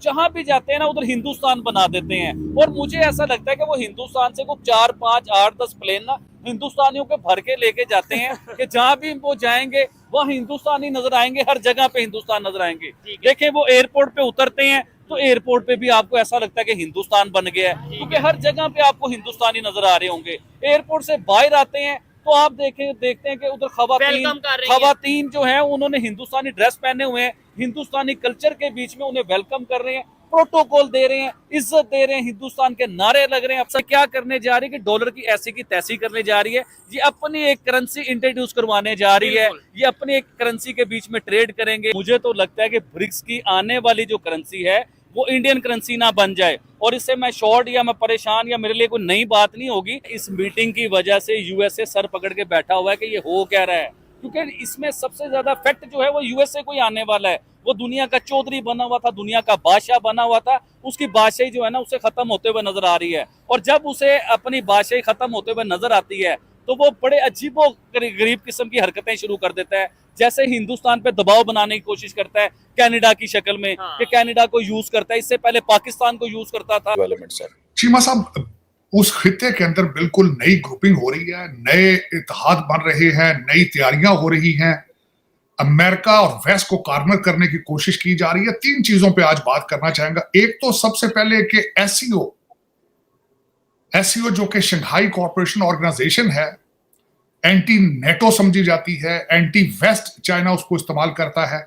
जहां भी जाते हैं ना उधर हिंदुस्तान बना देते हैं। और मुझे ऐसा लगता है कि वो हिंदुस्तान से कुछ 4, 5, 8, 10 प्लेन ना हिंदुस्तानियों के भर के लेके जाते हैं कि जहां भी वो जाएंगे वह हिंदुस्तानी नजर आएंगे, हर जगह पे हिंदुस्तान नजर आएंगे। देखें वो एयरपोर्ट पे उतरते हैं तो एयरपोर्ट पे भी आपको ऐसा लगता है कि हिंदुस्तान बन गया है, क्योंकि हर जगह पे आपको हिंदुस्तानी नजर आ रहे होंगे। एयरपोर्ट से बाहर आते हैं तो आप देखते हैं कि उधर खवातीन जो है उन्होंने हिंदुस्तानी ड्रेस पहने हुए हैं, हिंदुस्तानी कल्चर के बीच में उन्हें वेलकम कर रहे हैं, प्रोटोकॉल दे रहे हैं, इज्जत दे रहे हैं, हिंदुस्तान के नारे लग रहे हैं। अब क्या करने जा रही है कि डॉलर की ऐसी की तैसी करने जा रही है, ये अपनी एक करेंसी इंट्रोड्यूस करवाने जा रही है, ये अपनी एक करेंसी के बीच में ट्रेड करेंगे। मुझे तो लगता है कि ब्रिक्स की आने वाली जो करेंसी है वो इंडियन करेंसी ना बन जाए, और इससे मैं शॉर्ट या मैं परेशान या मेरे लिए कोई नई बात नहीं होगी। इस मीटिंग की वजह से यूएसए सर पकड़ के बैठा हुआ है कि ये हो क्या रहा है, क्योंकि इसमें सबसे ज्यादा फैक्ट जो है वो यूएसए को ही आने वाला है। वो दुनिया का चौधरी बना हुआ था, दुनिया का बादशाह बना हुआ था, उसकी बादशाही जो है ना उसे खत्म होते हुए नजर आ रही है। और जब उसे अपनी बादशाही खत्म होते हुए नजर आती है तो वो बड़े अजीबो गरीब किस्म की हरकतें शुरू कर देता है, जैसे हिंदुस्तान पे दबाव बनाने की कोशिश करता है कनाडा की शक्ल में, कि कनाडा को यूज करता है, इससे पहले पाकिस्तान को यूज करता था। डेवलपमेंट सर चीमा साहब, उस खित्ते के अंदर बिल्कुल नई ग्रुपिंग हो रही है, नए इत्तेहाद बन रहे हैं, नई तैयारियां हो रही हैं, अमेरिका और वेस्ट को कॉर्नर करने की कोशिश की जा रही है। 3 चीजों पे आज बात करना चाहेंगे। एक तो सबसे पहले कि एससीओ जो कि शंघाई कोऑपरेशन ऑर्गेनाइजेशन है, एंटी नेटो समझी जाती है, एंटी वेस्ट चाइना उसको इस्तेमाल करता है।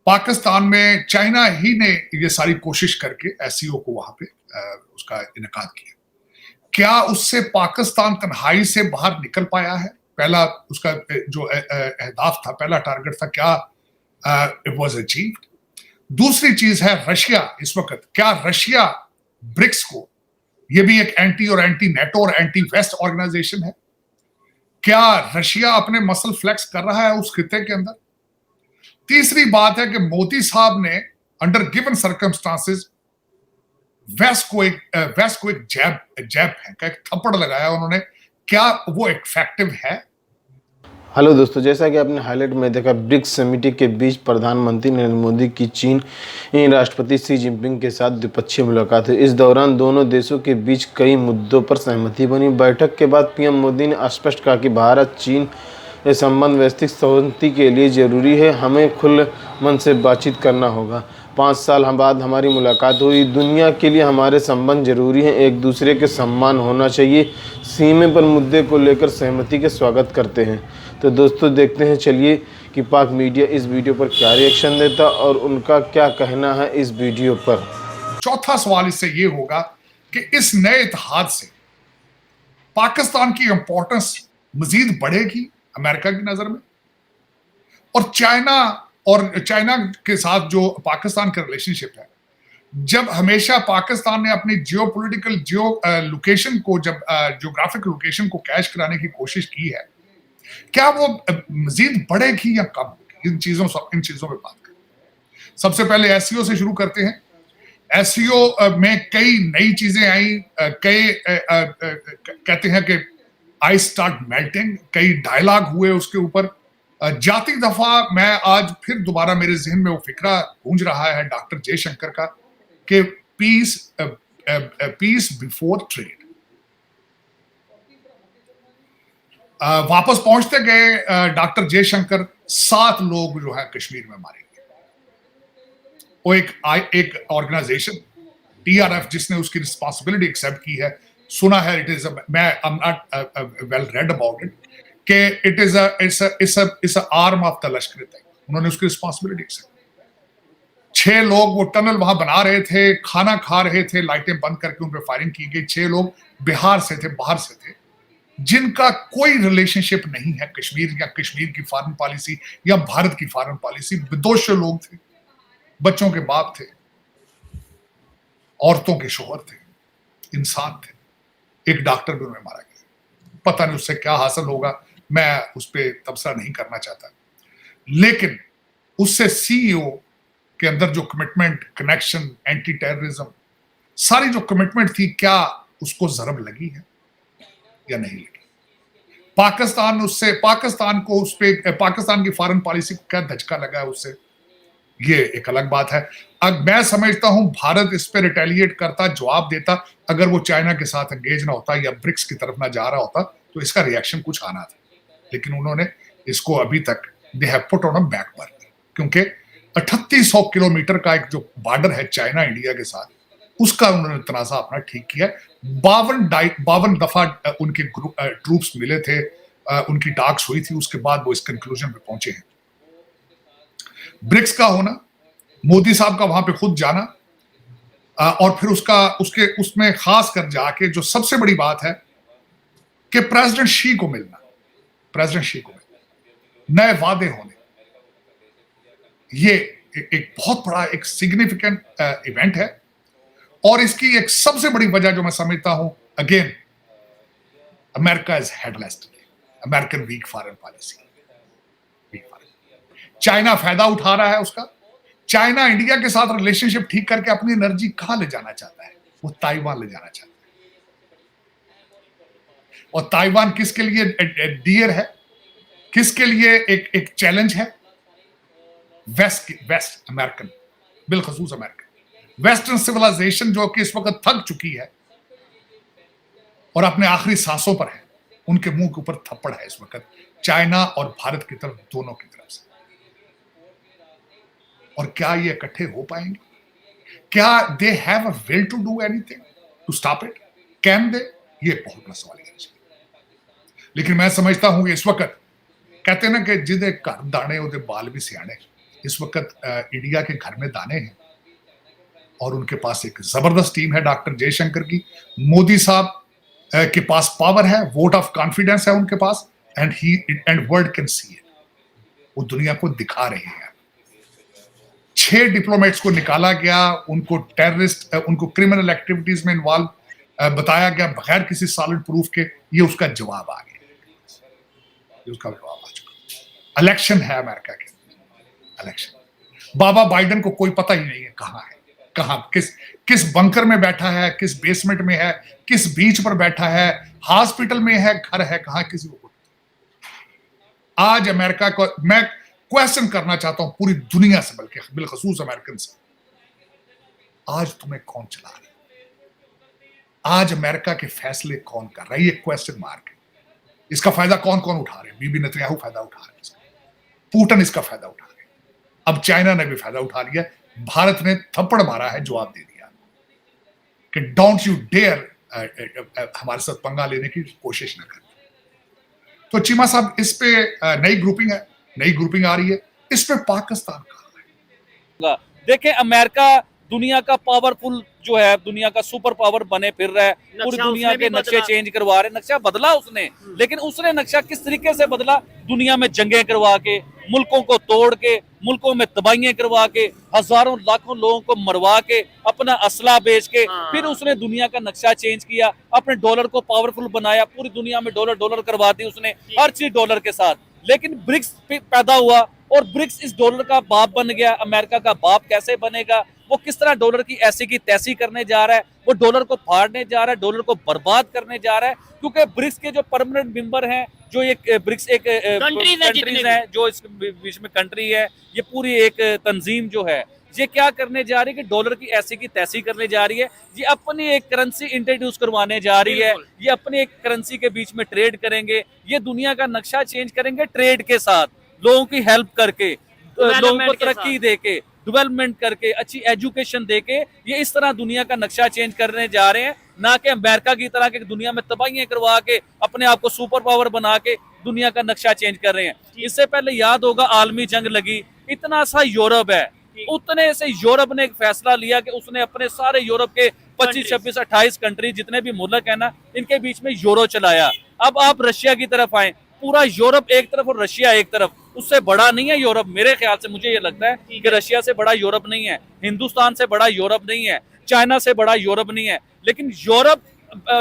पाकिस्तान में चाइना ही ने ये सारी कोशिश करके एससीओ को वहां पे उसका इनेकाद किया। क्या उससे पाकिस्तान तन्हाई से बाहर निकल पाया है? पहला उसका जो अहदाफ था, पहला टारगेट था, क्या इट वाज अचीव्ड? दूसरी चीज है रशिया। इस वक्त क्या रशिया ब्रिक्स को, ये भी एक एंटी और एंटी नेटो और एंटी वेस्ट ऑर्गेनाइजेशन है, क्या रशिया अपने मसल फ्लेक्स कर रहा है उस खित्ते के अंदर? तीसरी बात है कि मोदी साहब ने अंडर गिवन सर्कमस्टांसेस वेस्ट को एक जैब फेंका, एक थप्पड़ लगाया उन्होंने। क्या वो इफेक्टिव है? हेलो दोस्तों, जैसा कि आपने हाईलाइट में देखा, ब्रिक्स समिति के बीच प्रधानमंत्री नरेंद्र मोदी की चीन राष्ट्रपति शी जिनपिंग के साथ द्विपक्षीय मुलाकात हुई। इस दौरान दोनों देशों के बीच कई मुद्दों पर सहमति बनी। बैठक के बाद पीएम मोदी ने स्पष्ट कहा कि भारत चीन संबंध वैश्विक शांति के लिए जरूरी है, हमें खुले मन से बातचीत करना होगा। 5 साल बाद हमारी मुलाकात हुई। दुनिया के लिए हमारे संबंध जरूरी हैं, एक दूसरे के सम्मान होना चाहिए। सीमा पर मुद्दे को लेकर सहमति के स्वागत करते हैं। तो दोस्तों देखते हैं चलिए कि पाक मीडिया इस वीडियो पर क्या रिएक्शन देता और उनका क्या कहना है इस वीडियो पर। चौथा सवाल इससे ये होगा कि इस नए इत्तेहाद से पाकिस्तान की इंपॉर्टेंस मजीद बढ़ेगी अमेरिका की नजर में, और चाइना के साथ जो पाकिस्तान का रिलेशनशिप है, जब हमेशा पाकिस्तान ने अपनी जियोपॉलिटिकल लोकेशन को, जब जियोग्राफिक लोकेशन को कैश कराने की कोशिश की है, क्या वो मजीद बढ़ेगी या कम होगी? इन चीजों पे बात करें। सबसे पहले एससीओ से शुरू करते हैं। एससीओ में कई नई चीजें आई, कहते हैं कि आई स्टार्ट मेल्टिंग, कई डायलॉग हुए उसके ऊपर। जाती दफा मैं आज फिर दोबारा मेरे जहन में वो फिक्रा गूंज रहा है डॉक्टर जयशंकर का कि पीस बिफोर ट्रेड। वापस पहुंचते गए डॉक्टर जयशंकर, 7 लोग जो है कश्मीर में मारे गए। वो एक ऑर्गेनाइजेशन टीआरएफ जिसने उसकी रिस्पांसिबिलिटी एक्सेप्ट की है। सुना है, इट इज, मैं I am not well read about it, कि it is a arm of the Lashkar Taiba. उन्होंने उसकी रिस्पांसिबिलिटी एक्सेप्ट। 6 लोग वो टनल वहां बना रहे थे, खाना खा रहे थे, लाइटें बंद करके उन पर फायरिंग की गई। 6 लोग बिहार से थे, बाहर से थे, जिनका कोई रिलेशनशिप नहीं है कश्मीर या कश्मीर की फॉरेन पॉलिसी या भारत की फॉरेन पॉलिसी। विदोष लोग थे, बच्चों के बाप थे, औरतों के शोहर थे, इंसान थे। एक डॉक्टर भी उन्हें मारा गया। पता नहीं उससे क्या हासिल होगा, मैं उस पर तबसरा नहीं करना चाहता, लेकिन उससे सीईओ के अंदर जो कमिटमेंट, कनेक्शन, एंटी टेररिज्म, सारी जो कमिटमेंट थी, क्या उसको जरब लगी है या नहीं लगी? पाकिस्तान को उस पे, पाकिस्तान की फॉरेन पॉलिसी को क्या धचका लगा है उससे? ये एक अलग बात है। अब मैं समझता हूं भारत इस पे रिटेलिएट करता, जवाब देता, अगर वो चाइना के साथ एंगेज ना होता या ब्रिक्स की तरफ ना जा रहा होता तो इसका रिएक्शन कुछ आना था, लेकिन उन्होंने इसको अभी तक they have put on a back burner, क्योंकि 3800 किलोमीटर का एक जो बॉर्डर है चाइना इंडिया के साथ, उसका उन्होंने तनाजा अपना ठीक किया। 52 दफा उनके ट्रूप्स मिले थे, उनकी टाक्स हुई थी, उसके बाद वो इस कंक्लूजन पे पहुंचे हैं। ब्रिक्स का होना, मोदी साहब का वहां पे खुद जाना, और फिर उसमें खास कर जाके जो सबसे बड़ी बात है कि प्रेसिडेंट शी को मिलना, नए वादे होने, ये एक बहुत बड़ा एक सिग्निफिकेंट इवेंट है। और इसकी एक सबसे बड़ी वजह जो मैं समझता हूं, again America is headless today, American weak foreign policy, China फायदा उठा रहा है उसका। चाइना इंडिया के साथ रिलेशनशिप ठीक करके अपनी एनर्जी कहां ले जाना चाहता है? वो ताइवान ले जाना चाहता है। और ताइवान किसके लिए डियर है, किसके लिए एक चैलेंज है? वेस्ट अमेरिकन, बिलखसूस अमेरिकन वेस्टर्न सिविलाइजेशन जो कि इस वक्त थक चुकी है और अपने आखिरी सांसों पर है, उनके मुंह के ऊपर थप्पड़ है इस वक्त चाइना और भारत की तरफ, दोनों की तरफ से। और क्या ये इकट्ठे हो पाएंगे? क्या they have a will to do anything to stop it? Can they? ये बहुत बड़ा सवाल है। लेकिन मैं समझता हूं कि इस वक्त कहते हैं ना कि जिदे घर दाने उदे बाल भी सियाने, इस वक्त इंडिया के घर में दाने हैं और उनके पास एक जबरदस्त टीम है डॉक्टर जयशंकर की। मोदी साहब के पास पावर है, वोट ऑफ कॉन्फिडेंस है उनके पास, and world can see it. वो दुनिया को दिखा रहे हैं। 6 डिप्लोमेट्स को निकाला गया, उनको टेररिस्ट, उनको क्रिमिनल एक्टिविटीज में इन्वॉल्व बताया गया बगैर किसी सॉलिड प्रूफ के। ये उसका जवाब आ गया, ये उसका जवाब आ चुका। इलेक्शन है अमेरिका के, इलेक्शन। बाबा बाइडेन को कोई पता ही नहीं है कहां है, किस बंकर में बैठा है, किस बेसमेंट में है, किस बीच पर बैठा है, हॉस्पिटल में है, घर है, कहां, किसी को। आज अमेरिका को मैं क्वेश्चन करना चाहता हूं पूरी दुनिया से, बल्कि बिलखसूस अमेरिकन से, आज तुम्हें कौन चला रहा है? आज अमेरिका के फैसले कौन कर रहा है? ये क्वेश्चन मार्क है। इसका फायदा कौन कौन उठा रहे हैं? बीबी नेतन्याहू फायदा उठा रहे हैं, पुतिन इसका फायदा उठा रहे हैं, अब चाइना ने भी फायदा उठा लिया। भारत ने थप्पड़ मारा है, जवाब दे दिया कि डोंट यू डेयर हमारे साथ पंगा लेने की कोशिश न कर। तो चीमा साहब, इस पे नई ग्रुपिंग है, नई ग्रुपिंग आ रही है, इस पे पाकिस्तान कहां है? देखें, अमेरिका दुनिया का पावरफुल जो है, दुनिया का सुपर पावर बने फिर रहा है, पूरी दुनिया के नक्शे चेंज करवा रहे। नक्शा बदला उसने, लेकिन उसने नक्शा किस तरीके से बदला? दुनिया में जंगें करवा के, मुल्कों को तोड़ के, मुल्कों में तबाहियां करवा के, हजारों लाखों लोगों को मरवा के, अपना असला बेच के, फिर उसने दुनिया का नक्शा चेंज किया, अपने डॉलर को पावरफुल बनाया, पूरी दुनिया में डॉलर करवा दी उसने, हर चीज डॉलर के साथ। लेकिन ब्रिक्स पैदा हुआ और ब्रिक्स इस डॉलर का बाप बन गया। अमेरिका का बाप कैसे बनेगा? वो किस तरह डॉलर की ऐसी की तैसी करने जा रहा है, वो डॉलर को फाड़ने जा रहा है, डॉलर को बर्बाद करने जा रहा है। क्योंकि ब्रिक्स के जो परमानेंट मेंबर हैं, जो ये ब्रिक्स एक कंट्रीज है, जो इस बीच में कंट्री है, ये पूरी एक तंजीम जो है, ये क्या करने जा रही है कि डॉलर की ऐसी की तैसी करने जा रही है। ये अपनी एक करेंसी इंट्रोड्यूस करवाने जा रही है, ये अपनी एक करेंसी के बीच में ट्रेड करेंगे, ये दुनिया का नक्शा चेंज करेंगे ट्रेड के साथ, लोगों की हेल्प करके, लोगों को तरक्की देके, डेवलपमेंट करके, अच्छी एजुकेशन देके, ये इस तरह दुनिया का नक्शा चेंज करने जा रहे हैं। ना कि अमेरिका की तरह के दुनिया में तबाहियां करवा के, अपने आप को सुपर पावर बना के दुनिया का नक्शा चेंज कर रहे हैं। इससे पहले याद होगा आलमी जंग लगी, इतना सा यूरोप है, उतने से यूरोप ने एक फैसला लिया कि उसने अपने सारे यूरोप के 25, 26, 28 कंट्री, जितने भी मुल्क है ना, इनके बीच में यूरो चलाया। अब आप रशिया की तरफ आए, पूरा यूरोप एक तरफ और रशिया एक तरफ। उससे बड़ा नहीं है यूरोप, मेरे ख्याल से, मुझे ये लगता है कि रशिया से बड़ा यूरोप नहीं है, हिंदुस्तान से बड़ा यूरोप नहीं है, चाइना से बड़ा यूरोप नहीं है। लेकिन यूरोप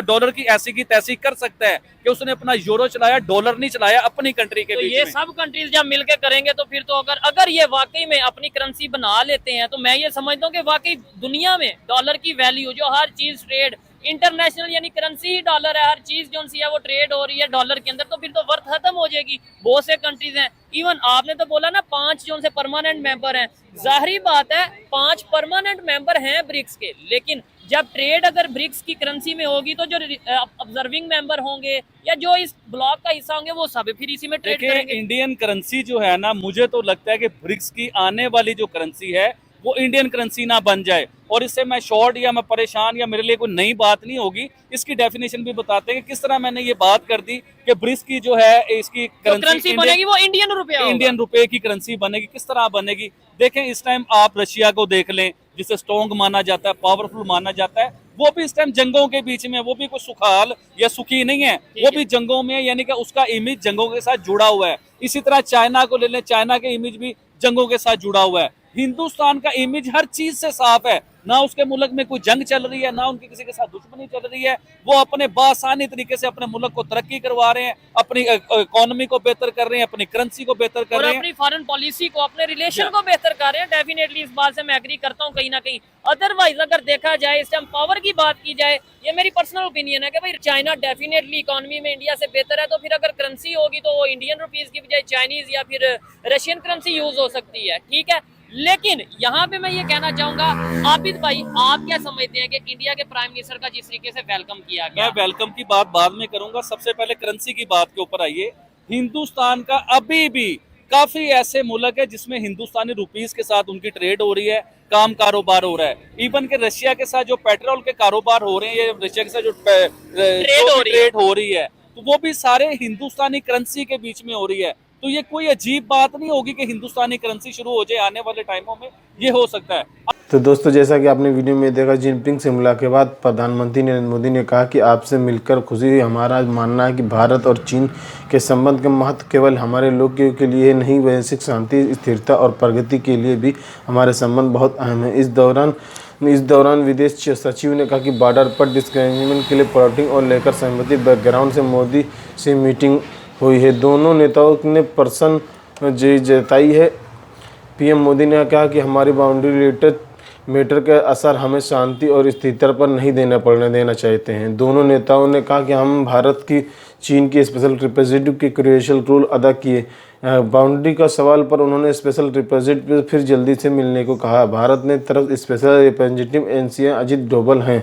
डॉलर की ऐसी की तैसी कर सकता है कि उसने अपना यूरो चलाया, डॉलर नहीं चलाया अपनी कंट्री के बीच में। ये सब कंट्रीज जब मिलकर करेंगे तो फिर तो अगर ये वाकई में अपनी करेंसी बना लेते हैं, तो मैं ये समझता हूँ कि वाकई दुनिया में डॉलर की वैल्यू, जो हर चीज ट्रेड इंटरनेशनल यानी करेंसी ही डॉलर है, हर चीज जो सी है वो ट्रेड हो रही है डॉलर के अंदर, तो फिर तो वर्थ खत्म हो जाएगी। बहुत से कंट्रीज हैं, इवन आपने तो बोला ना 5 जो से परमानेंट मेंबर हैं, जाहिर बात है 5 परमानेंट मेंबर हैं ब्रिक्स के, लेकिन जब ट्रेड अगर ब्रिक्स की करेंसी में होगी तो जो ऑब्जर्विंग मेंबर होंगे या जो इस ब्लॉक का हिस्सा होंगे वो सब फिर इसी में ट्रेड करेंगे। इंडियन करेंसी जो है ना, मुझे तो लगता है कि ब्रिक्स की आने वाली जो करेंसी है वो इंडियन करेंसी ना बन जाए, और इससे मैं शॉर्ट या मैं परेशान या मेरे लिए कोई नई बात नहीं होगी। इसकी डेफिनेशन भी बताते हैं कि किस तरह मैंने ये बात कर दी कि ब्रिक्स की जो है इसकी करेंसी बनेगी वो इंडियन रुपया, इंडियन रुपए की करेंसी बनेगी। किस तरह बनेगी देखें, इस टाइम आप रशिया को देख लें जिसे स्ट्रॉन्ग माना जाता है, पावरफुल माना जाता है, वो भी इस टाइम जंगों के बीच में, वो भी कोई सुखाल या सुखी नहीं है, वो भी जंगों में, यानी कि उसका इमेज जंगों के साथ जुड़ा हुआ है। इसी तरह चाइना को ले लें, चाइना के इमेज भी जंगों के साथ जुड़ा हुआ है। हिंदुस्तान का इमेज हर चीज से साफ है, ना उसके मुल्क में कोई जंग चल रही है, ना उनकी किसी के साथ दुश्मनी चल रही है, वो अपने बासानी तरीके से अपने मुल्क को तरक्की करवा रहे हैं, अपनी इकोनॉमी को बेहतर कर रहे हैं, अपनी करेंसी को बेहतर कर रहे हैं, अपनी फॉरेन पॉलिसी को, अपने रिलेशन को बेहतर कर रहे हैं। डेफिनेटली इस बात से मैं एग्री करता हूँ कहीं ना कहीं। अदरवाइज अगर देखा जाए, इस टाइम पावर की बात की जाए, ये मेरी पर्सनल ओपिनियन है कि भाई चाइना डेफिनेटली इकोनॉमी में इंडिया से बेहतर है, तो फिर अगर करेंसी होगी तो वो इंडियन रुपीज की बजाय चाइनीज या फिर रशियन करेंसी यूज हो सकती है, ठीक है। लेकिन यहाँ पे मैं ये कहना चाहूंगा, आबिद भाई आप क्या समझते हैं कि इंडिया के प्राइम मिनिस्टर का जिस तरीके से वेलकम किया गया? मैं वेलकम की बात बाद में करूंगा, सबसे पहले करेंसी की बात के ऊपर आइए। हिंदुस्तान का अभी भी काफी ऐसे मुल्क है जिसमें हिंदुस्तानी रुपीस के साथ उनकी ट्रेड हो रही है, काम कारोबार हो रहा है। इवन के रशिया के साथ जो पेट्रोल के कारोबार हो रहे हैं, ये रशिया के साथ जो ट्रेड हो रही है, तो वो भी सारे हिंदुस्तानी करेंसी के बीच में हो रही है। तो ये कोई अजीब बात नहीं होगी कि हिंदुस्तानी करेंसी शुरू हो जाए आने वाले टाइमों में, ये हो सकता है। तो दोस्तों, जैसा कि आपने वीडियो में देखा, जिनपिंग से मुलाकात के बाद प्रधानमंत्री नरेंद्र मोदी ने कहा कि आपसे मिलकर खुशी हुई। हमारा मानना है कि भारत और चीन के संबंध का महत्व केवल हमारे लोगों के लिए नहीं, वैश्विक शांति, स्थिरता और प्रगति के लिए भी हमारे संबंध बहुत अहम है। इस दौरान विदेश सचिव ने कहा कि बॉर्डर पर डिस्कनेक्ट के लिए प्लॉटिंग और लेकर सहमति बैकग्राउंड से मोदी से मीटिंग हुई है। दोनों नेताओं ने प्रसन्न जताई है। पीएम मोदी ने कहा कि हमारी बाउंड्री रिलेटेड मैटर का असर हमें शांति और स्थिरता पर नहीं पड़ने देना चाहते हैं। दोनों नेताओं ने कहा कि हम भारत की चीन के स्पेशल रिप्रेजेंटेटिव के क्रूशियल रोल अदा किए। बाउंड्री का सवाल पर उन्होंने स्पेशल रिप्रेजेंटेटिव फिर जल्दी से मिलने को कहा। भारत ने तरफ special representative NCA Ajit Doval हैं।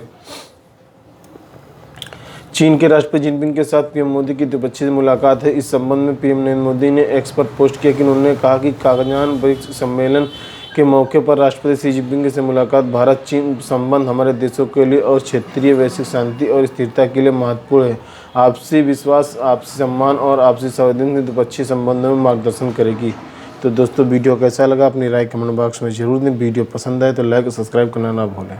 चीन के राष्ट्रपति जिनपिंग के साथ पीएम मोदी की द्विपक्षीय मुलाकात है। इस संबंध में पीएम नरेंद्र मोदी ने एक्स पर पोस्ट किया कि उन्होंने कहा कि कागजान ब्रिक्स सम्मेलन के मौके पर राष्ट्रपति शी जिनपिंग से मुलाकात भारत चीन संबंध हमारे देशों के लिए और क्षेत्रीय वैश्विक शांति और स्थिरता के लिए महत्वपूर्ण है। आपसी विश्वास, आपसी सम्मान और आपसी संवेदनशील द्विपक्षीय संबंधों में मार्गदर्शन करेगी। तो दोस्तों, वीडियो कैसा लगा अपनी राय कमेंट बॉक्स में जरूर दें। वीडियो पसंद आए तो लाइक और सब्सक्राइब करना ना भूलें।